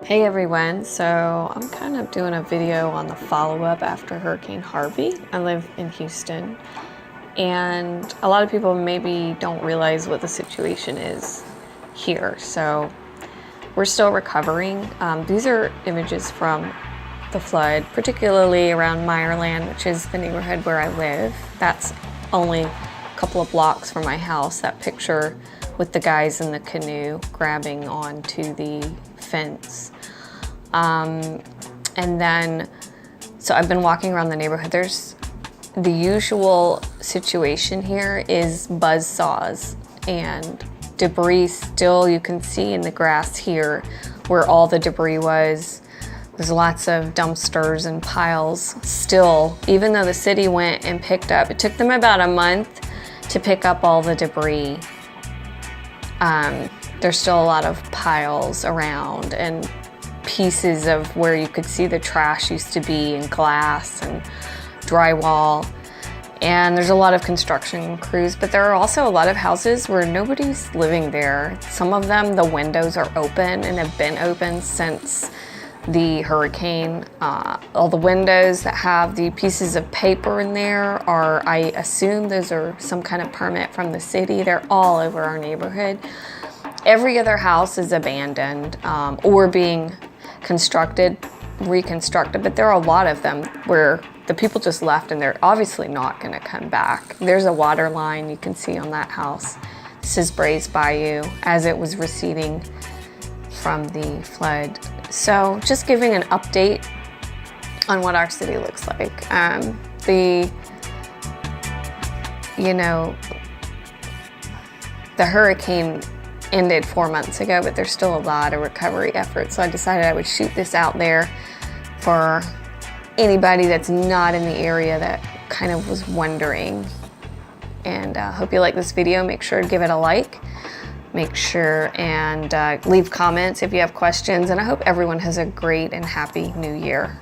Hey everyone, so I'm kind of doing a video on the follow-up after Hurricane Harvey. I live in Houston, and a lot of people maybe don't realize what the situation is here. So we're still recovering. These are images from the flood, particularly around Meyerland, which is the neighborhood where I live. That's only a couple of blocks from my house, that picture with the guys in the canoe grabbing onto the fence. And then, so I've been walking around the neighborhood. There's the usual situation here is buzz saws and debris still you can see in the grass here where all the debris was. There's lots of dumpsters and piles still, even though the city went and picked up, it took them about a month to pick up all the debris. There's still a lot of piles around and pieces of where you could see the trash used to be, and glass and drywall. And there's a lot of construction crews, but there are also a lot of houses where nobody's living there. Some of them, the windows are open and have been open since the hurricane. All the windows that have the pieces of paper in there are, I assume those are some kind of permit from the city. They're all over our neighborhood. Every other house is abandoned or being reconstructed, but there are a lot of them where the people just left and they're obviously not going to come back. There's a water line you can see on that house. This is Braes Bayou as it was receding from the flood. So just giving an update on what our city looks like. The hurricane ended 4 months ago, but there's still a lot of recovery efforts. So I decided I would shoot this out there for anybody that's not in the area that kind of was wondering. And hope you like this video. Make sure to give it a like. Make sure and leave comments if you have questions. And I hope everyone has a great and happy new year.